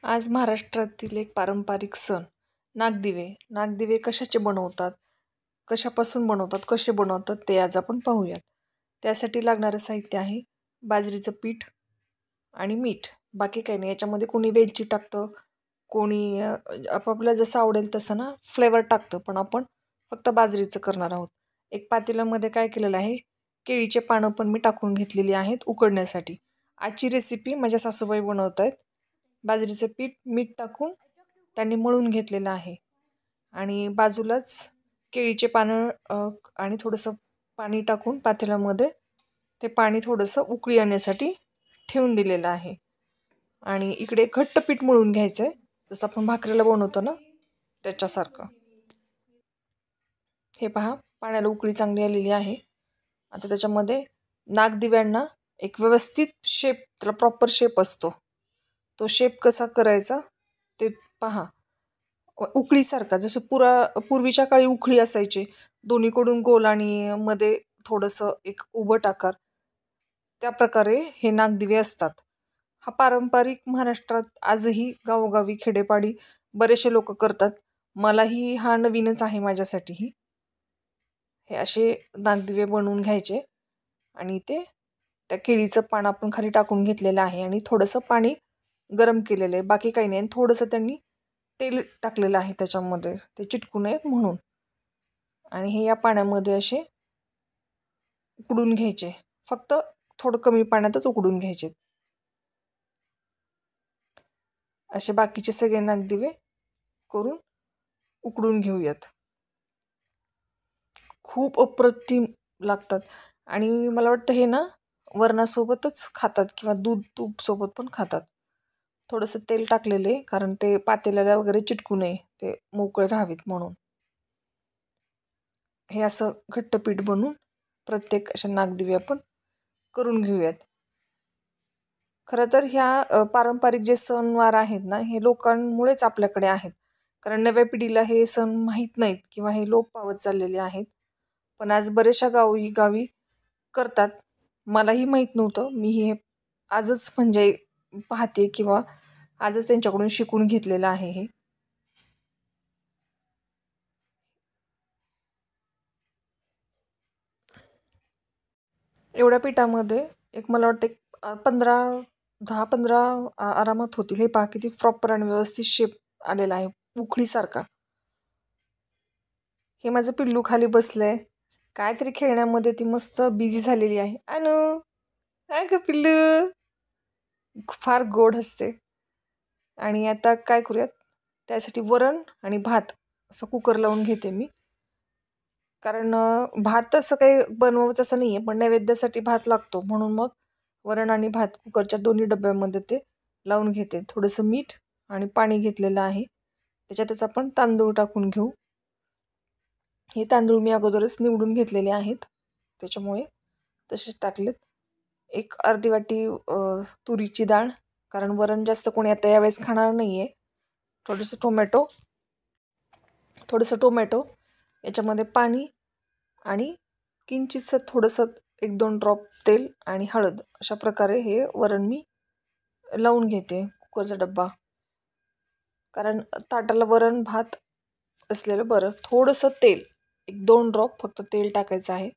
आज महाराष्ट्रातील एक पारंपरिक सण नागदिवे. नागदिवे कशाचे बनवतात, कशापासून बनवतात, कसे बनवतात ते आज आपण पाहूयात. त्यासाठी लागणारं साहित्य आहे बाजरीचं पीठ आणि मीठ. बाकी काही नाही. याच्यामध्ये कोणी वेलची टाकतं, कोणी आपापलं जसं आवडेल तसं ना फ्लेवर टाकतं, पण आपण फक्त बाजरीचं करणार आहोत. एक पातेल्यामध्ये काय केलेलं आहे, केळीचे पानं पण मी टाकून घेतलेली आहेत उकडण्यासाठी. आजची रेसिपी माझ्या सासूबाई बनवत आहेत. बाजरीचं पीठ मीठ टाकून त्यांनी मळून घेतलेलं आहे आणि बाजूलाच केळीचे पानं आणि थोडंसं पाणी टाकून पातेल्यामध्ये ते पाणी थोडंसं उकळी आणण्यासाठी ठेवून दिलेलं आहे. आणि इकडे घट्ट पीठ मळून घ्यायचं आहे, जसं आपण भाकरीला बनवतो ना त्याच्यासारखं. हे पहा, पाण्याला उकळी चांगली आलेली आहे. आता त्याच्यामध्ये नागदिव्यांना एक व्यवस्थित शेप, त्याला प्रॉपर शेप असतो, तो शेप कसा करायचा ते पहा. उकळीसारखा, जसं पूर्वीच्या काळी उकळी असायची, दोन्हीकडून गोल आणि मध्ये थोडंसं एक उभट आकार, त्या प्रकारे हे नागदिवे असतात. हा पारंपरिक महाराष्ट्रात आजही गावोगावी खेडेपाडी बरेचसे लोक करतात. मलाही हा नवीनच आहे माझ्यासाठीही. हे असे नागदिवे बनवून घ्यायचे आणि ते त्या केळीचं पान आपण खाली टाकून घेतलेलं आहे आणि थोडंसं पाणी गरम केलेलं आहे, बाकी काही नाही. आणि थोडंसं त्यांनी तेल टाकलेलं आहे त्याच्यामध्ये, ते चिटकू नयेत म्हणून. आणि हे या पाण्यामध्ये असे उकडून घ्यायचे, फक्त थोडं कमी पाण्यातच उकडून घ्यायचे. असे बाकीचे सगळे नागदिवे करून उकडून घेऊयात. खूप अप्रतिम लागतात आणि मला वाटतं हे ना वरणासोबतच खातात किंवा दूध तूप सोबत पण खातात. थोडंसं तेल टाकलेले, कारण ते पातेल्याला वगैरे चिटकू नये, ते मोकळे राहावेत म्हणून. हे असं घट्ट पीठ बनवून प्रत्येक अशा नागदिवे आपण करून घेऊयात. खरं तर ह्या पारंपरिक जे सणवार आहेत ना, हे लोकांमुळेच आपल्याकडे आहेत. कारण नव्या पिढीला हे सण माहीत नाहीत किंवा हे लोप पावत चाललेले आहेत. पण आज बऱ्याचशा गावी करतात. मलाही माहीत नव्हतं. मी हे आजच म्हणजे पाहते किंवा आजच त्यांच्याकडून शिकून घेतलेलं आहे हे. एवढ्या पिठामध्ये एक मला वाटतं 10-15 आरामात होतील. हे पहा किती प्रॉपर आणि व्यवस्थित शेप आलेला आहे, उखळीसारखा. हे माझं पिल्लू खाली बसलंय, काहीतरी खेळण्यामध्ये ती मस्त बिझी झालेली आहे. काय ग पिल्लू, फार गोड हसते. आणि आता काय करूयात, त्यासाठी वरण आणि भात असं कुकर लावून घेते मी. कारण भात तसं काही बनवायचं असं नाही आहे, पण नैवेद्यासाठी भात लागतो, म्हणून मग वरण आणि भात कुकरच्या दोन्ही डब्यामध्ये ते लावून घेते. थोडंसं मीठ आणि पाणी घेतलेलं आहे, त्याच्यातच आपण तांदूळ टाकून घेऊ. हे तांदूळ मी अगोदरच निवडून घेतलेले आहेत, त्याच्यामुळे तसेच टाकलेत. एक अर्धी वाटी तुरीची डाळ, कारण वरण जास्त कोणी आता यावेळेस खाणार नाही आहे. थोडंसं टोमॅटो, याच्यामध्ये पाणी आणि किंचितसं थोडंसं 1-2 ड्रॉप तेल आणि हळद, अशा प्रकारे हे वरण मी लावून घेते कुकरचा डब्बा. कारण ताटाला वरण भात असलेलं बरं. थोडंसं तेल, 1-2 ड्रॉप फक्त तेल टाकायचं आहे.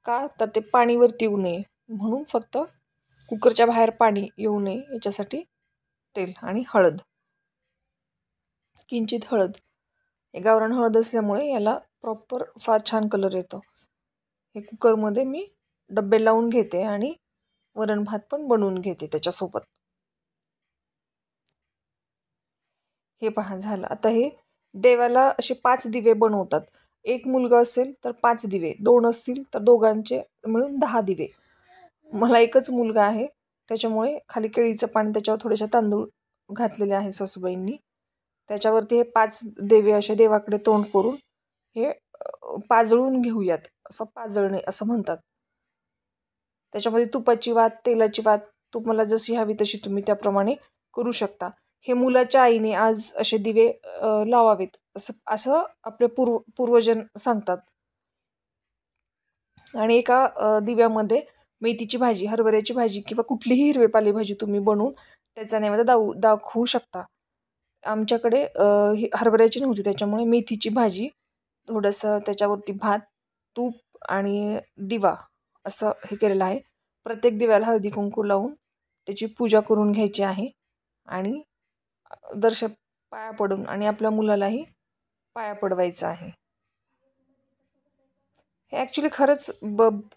का तर ते पाणीवरती येऊ नये म्हणून, फक्त कुकरच्या बाहेर पाणी येऊ नये याच्यासाठी तेल आणि हळद, किंचित हळद. हे गावरान हळद असल्यामुळे याला प्रॉपर फार छान कलर येतो. हे कुकरमध्ये मी डब्बे लावून घेते आणि वरण भात पण बनवून घेते त्याच्यासोबत. हे पहा झालं. आता हे देवाला असे 5 दिवे बनवतात. एक मुलगा असेल तर 5 दिवे, 2 असतील तर दोघांचे मिळून 10 दिवे. मला एकच मुलगा आहे, त्याच्यामुळे खाली केळीचं पाणी, त्याच्यावर थोडेसे तांदूळ घातलेले आहे सासूबाईंनी. त्याच्यावरती हे 5 देवे असे देवाकडे तोंड करून हे पाजळून घेऊयात. असं पाजळणे असं म्हणतात. त्याच्यामध्ये तुपाची वात, तेलाची वात, तुम्हाला जशी हवी तशी तुम्ही त्याप्रमाणे करू शकता. हे मुलाच्या आईने आज असे दिवे लावावेत, असं असं आपले पूर्वजन सांगतात. आणि एका दिव्यामध्ये मेथीची भाजी, हरभऱ्याची भाजी किंवा कुठलीही हिरवे पालेभाजी तुम्ही बनवून त्याचा नैवेद्य दाखवू शकता. आमच्याकडे ही हरभऱ्याची नव्हती, त्याच्यामुळे मेथीची भाजी, थोडंसं त्याच्यावरती भात, तूप आणि दिवा असं हे केलेलं आहे. प्रत्येक दिव्याला हळदी कुंकू लावून त्याची पूजा करून घ्यायची आहे आणि दर्शन पाया पडून आणि आपल्या मुलालाही पाया पडवायचं आहे. हे ॲक्च्युली खरंच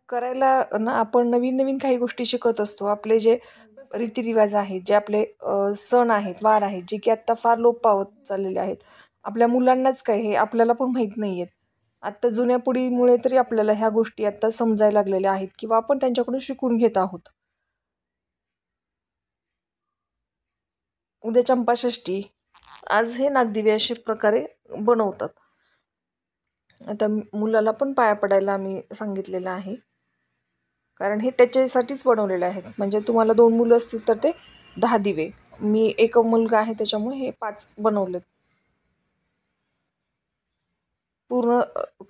करायला ना आपण नवीन नवीन काही गोष्टी शिकत असतो. आपले जे रीतिरिवाज आहेत, जे आपले सण आहेत, वार आहेत, जे की आत्ता फार लोप पावत चाललेले आहेत. आपल्या मुलांनाच काय हे आपल्याला पण माहीत नाही आहेत. आत्ता जुन्या पिढीमुळे तरी आपल्याला ह्या गोष्टी आत्ता समजायला लागलेल्या आहेत किंवा आपण त्यांच्याकडून शिकून घेत आहोत. उद्या चंपाषष्ठी. आज हे नागदिवे अशा प्रकारे बनवतात. आता मुलाला पण पाया पडायला आम्ही सांगितलेलं आहे, कारण हे त्याच्यासाठीच बनवलेले आहेत. म्हणजे तुम्हाला 2 मुलं असतील तर ते 10 दिवे, मी एक मुलगा आहे त्याच्यामुळे हे 5 बनवलेत. पूर्ण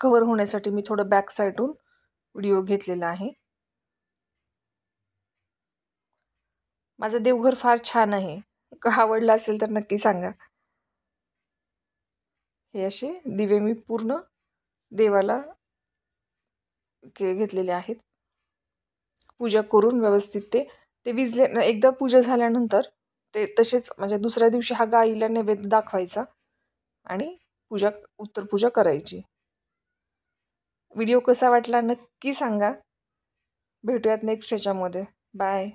कव्हर होण्यासाठी मी थोडं बॅक साईडून व्हिडिओ घेतलेला आहे. माझं देवघर फार छान आहे, आवडलं असेल तर नक्की सांगा. हे असे दिवे मी पूर्ण देवाला घेतलेले आहेत. पूजा करून व्यवस्थित ते ते विजले. एकदा पूजा झाल्यानंतर ते तसेच म्हणजे दुसऱ्या दिवशी हा गाईला नैवेद्य दाखवायचा आणि उत्तर पूजा करायची. व्हिडिओ कसा वाटला नक्की सांगा. भेटूयात नेक्स्ट ह्याच्यामध्ये. बाय.